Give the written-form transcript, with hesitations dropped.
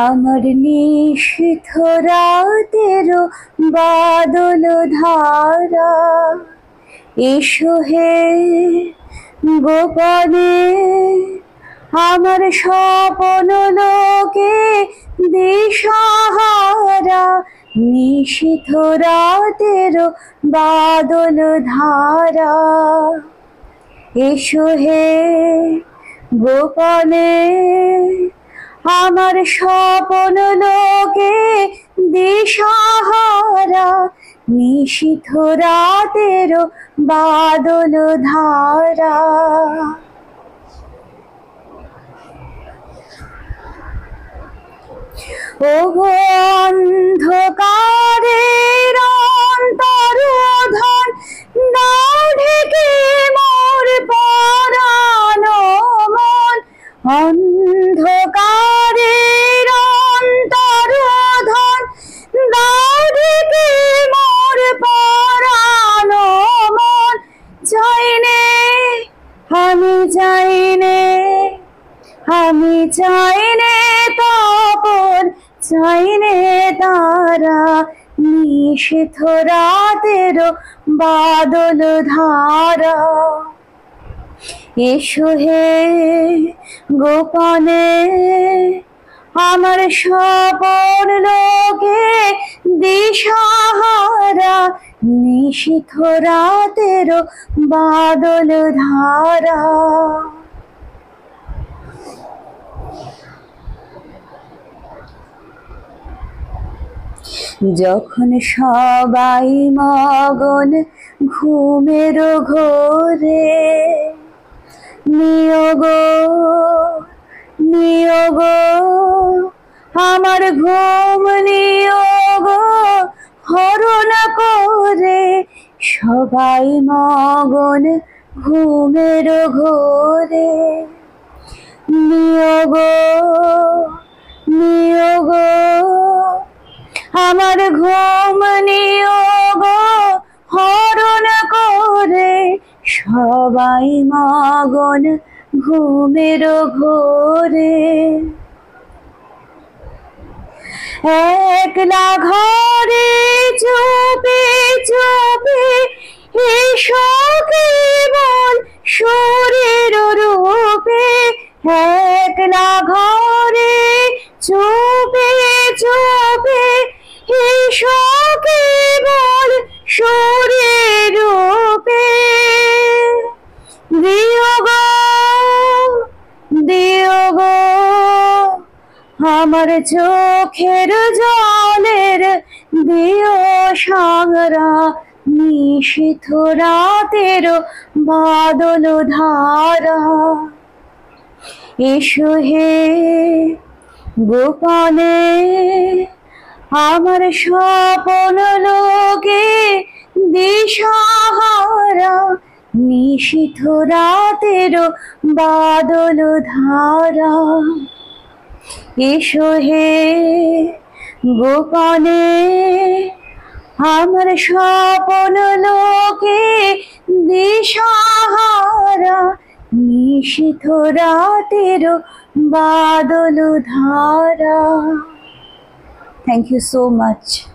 আমার নিশীথ রাতেরও বাদল ধারা, এসো হে গোপনে আমার স্বপ্ন লোকে দিশাহারা। নিশীথ রাতেরও বাদল ধারা, এসো হে গোপনে আমার স্বপ্ন লোকে দিশাহারা। নিশীথ রাতেরও বাদল ধারা। ওগো অন্ধকারের অন্তরোধন দাও ঢেকে মোর পরাণ মন। অন্ধকারের অন্তরোধন দাও ঢেকে মোর পরাণ মন। যাইনে আমি যাইনে, আমি চাইনে তপন, চাইনে তারা। নিশীথ রাতেরও বাদল ধারা, এসো হে গোপনে আমার স্বপন লোকে দিশাহারা। নিশীথ রাতেরও বাদল ধারা। যখন সবাই মগন ঘুমের ঘোরে, নিয়োগ নিয়োগ আমার ঘুম নিয়োগ হরণ করে। সবাই মগন ঘুমের ঘোরে, নিয়োগ নিয়োগ আমার ঘুম নিয়োগ হরণ করে। সবাই মগন ঘুমের ঘোরে, একলা ঘরে চুপে চুপে এসো কেবল শরীর রূপে। একলা ঘরে চুপে চুপে এসো কেবল শরীর রূপে। দিও গো দিও গো আমার চোখের জলের দিও সাংরা। নিশীথ রাতেরও বাদল ধারা, এসো হে গোপনে আমার স্বপন লোকে দিশাহারা। নিশীথ রাতেরও বাদল ধারা, এসো হে গোপনে আমার স্বপন লোকে দিশাহারা। নিশীথ রাতেরও বাদল ধারা। Thank you so much.